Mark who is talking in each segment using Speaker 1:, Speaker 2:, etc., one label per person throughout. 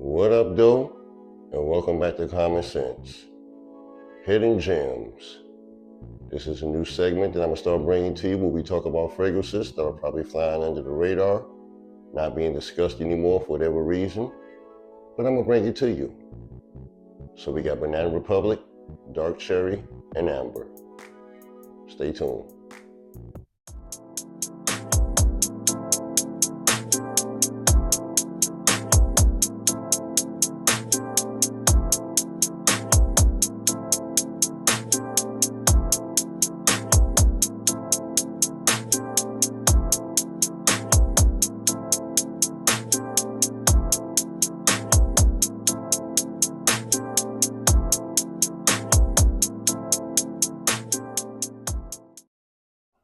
Speaker 1: What up, though? And welcome back to Common Sense. Hidden Gems. This is a new segment that I'm going to start bringing to you where we talk about fragrances that are probably flying under the radar, not being discussed anymore for whatever reason, but I'm going to bring it to you. So we got Banana Republic, Dark Cherry, and Amber. Stay tuned.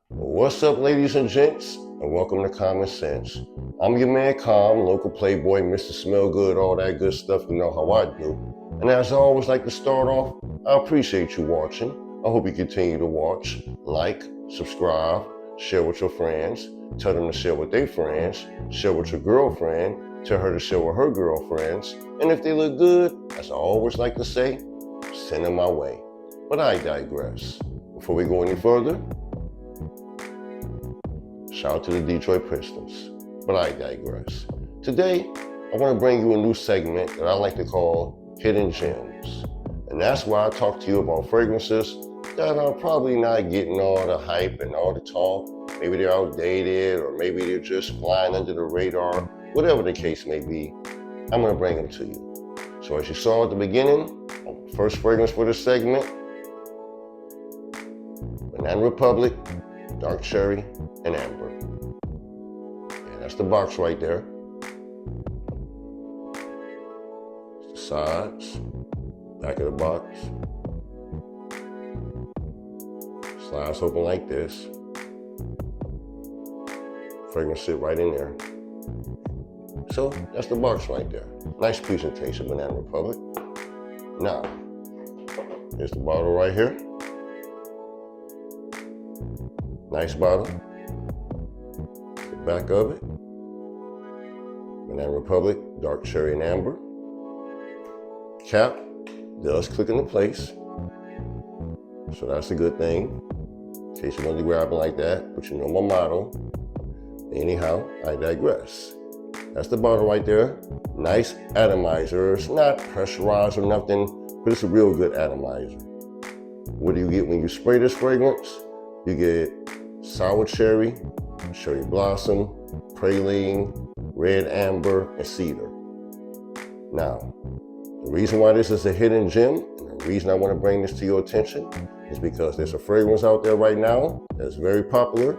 Speaker 1: What's up, ladies and gents, and welcome to Common Sense. I'm your man Kalm, local playboy, Mr. Smell Good, all that good stuff, you know how I do. And as I always like to start off, I appreciate you watching. I hope you continue to watch, like, subscribe, share with your friends, tell them to share with their friends, share with your girlfriend, tell her to share with her girlfriends, and if they look good, as I always like to say, send them my way. But I digress. Before we go any further, shout out to the Detroit Pistons, but I digress. Today, I want to bring you a new segment that I like to call Hidden Gems. And that's why I talk to you about fragrances that are probably not getting all the hype and all the talk. Maybe they're outdated, or maybe they're just flying under the radar. Whatever the case may be, I'm going to bring them to you. So as you saw at the beginning, first fragrance for this segment, Banana Republic, Dark Cherry, and Amber. Yeah, that's the box right there. The sides, back of the box. Slides open like this. Fragrance sit right in there. So that's the box right there. Nice presentation, Banana Republic. Now, here's the bottle right here. Nice bottle. The back of it. Banana Republic, Dark Cherry and Amber. Cap does click into place. So that's a good thing. In case you want to grab it like that, but you know my motto. Anyhow, I digress. That's the bottle right there. Nice atomizer. It's not pressurized or nothing, but it's a real good atomizer. What do you get when you spray this fragrance? You get sour cherry, cherry blossom, praline, red amber, and cedar. Now, the reason why this is a hidden gem, and the reason I want to bring this to your attention, is because there's a fragrance out there right now that's very popular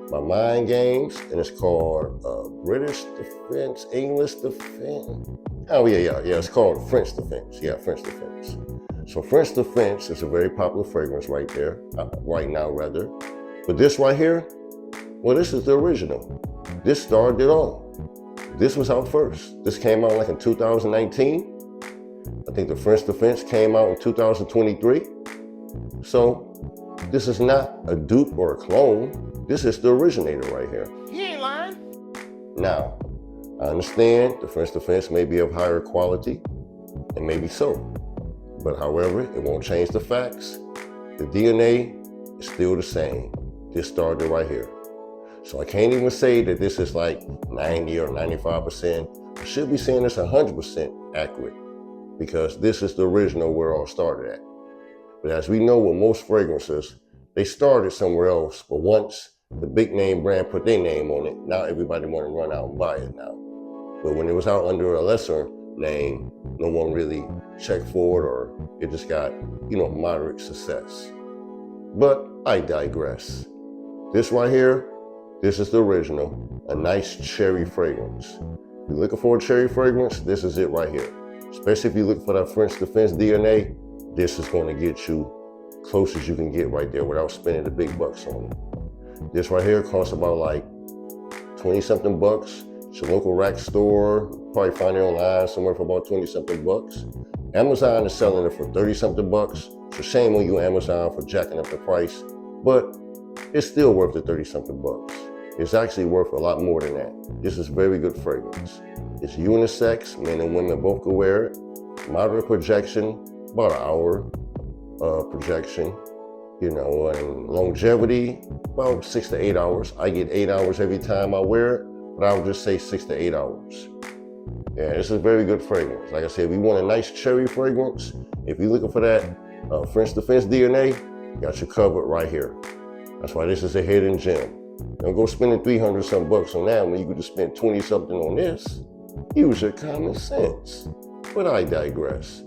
Speaker 1: by Mind Games, and it's called British Defense, English Defense. Oh yeah, it's called French Defense. Yeah, French Defense. So French Defense is a very popular fragrance right there, right now rather. But this right here, well, this is the original. This started it all. This was out first. This came out like in 2019. I think the French Defense came out in 2023. So this is not a dupe or a clone. This is the originator right here.
Speaker 2: You ain't lying.
Speaker 1: Now, I understand the French Defense may be of higher quality, and maybe so. But however, it won't change the facts. The DNA is still the same. This started right here. So I can't even say that this is like 90 or 95%. I should be saying it's 100% accurate because this is the original where it all started at. But as we know with most fragrances, they started somewhere else, but once the big name brand put their name on it, now everybody want to run out and buy it now. But when it was out under a lesser name, no one really checked for it, or it just got, moderate success. But I digress. This right here, this is the original, a nice cherry fragrance. If you're looking for a cherry fragrance, this is it right here. Especially if you look for that French Defense DNA, this is going to get you close as you can get right there without spending the big bucks on it. This right here costs about like 20 something bucks. It's your local rack store, probably find it online somewhere for about 20 something bucks. Amazon is selling it for 30 something bucks. So shame on you, Amazon, for jacking up the price, but it's still worth the 30 something bucks. It's actually worth a lot more than that. This is very good fragrance. It's unisex, men and women both can wear it. Moderate projection, about an hour projection. You know, and longevity, about 6 to 8 hours. I get 8 hours every time I wear it, but I would just say 6 to 8 hours. Yeah, this is a very good fragrance. Like I said, if you want a nice cherry fragrance, if you're looking for that French Defense DNA, got you covered right here. That's why this is a hidden gem. Don't go spending 300 something bucks on that when you could just spend 20 something on this. Use your common sense. But I digress.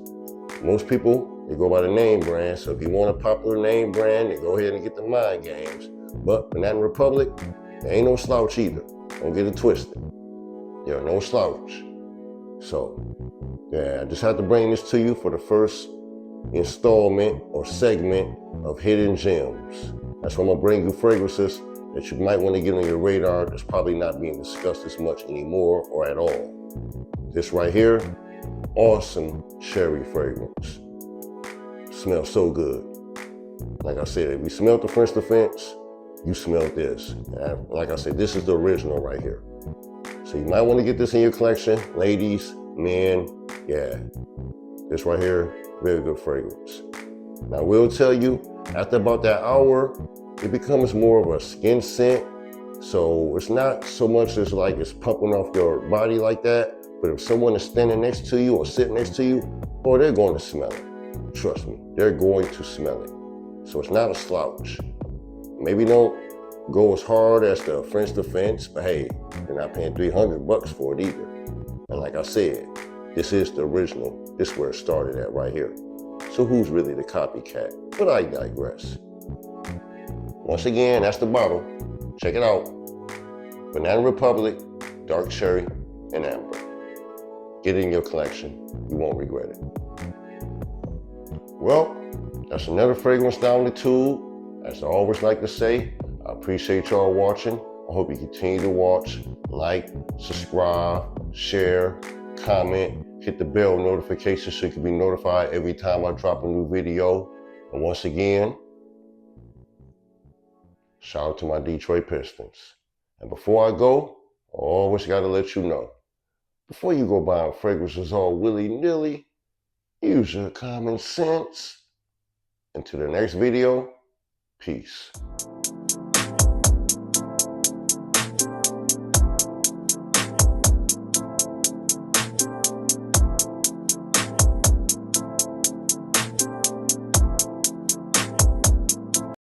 Speaker 1: Most people, they go by the name brand, so if you want a popular name brand, then go ahead and get the mind games. But Banana Republic, there ain't no slouch either. Don't get it twisted. There are no slouch. So, yeah, I just had to bring this to you for the first installment or segment of Hidden Gems. That's why I'm gonna bring you fragrances that you might want to get on your radar that's probably not being discussed as much anymore or at all. This right here, awesome cherry fragrance. Smells so good. Like I said, if you smelled the French Defense, you smelled this. And like I said, this is the original right here. So you might want to get this in your collection, ladies, men, yeah. This right here, very good fragrance. Now I will tell you, after about that hour, it becomes more of a skin scent. So it's not so much as like it's pumping off your body like that, but if someone is standing next to you or sitting next to you, oh, they're going to smell it. Trust me, they're going to smell it. So it's not a slouch. Maybe don't go as hard as the French Defense, but hey, you're not paying 300 bucks for it either. And like I said, this is the original. This is where it started at right here. So who's really the copycat? But I digress. Once again, that's the bottle. Check it out. Banana Republic, Dark Cherry, and Amber. Get it in your collection. You won't regret it. Well, that's another fragrance down the tube. As I always like to say, I appreciate y'all watching. I hope you continue to watch, like, subscribe, share, comment, hit the bell notification so you can be notified every time I drop a new video. And once again, shout out to my Detroit Pistons. And before I go, I always gotta let you know, before you go buying fragrances all willy-nilly, use your common sense. Until the next video, peace.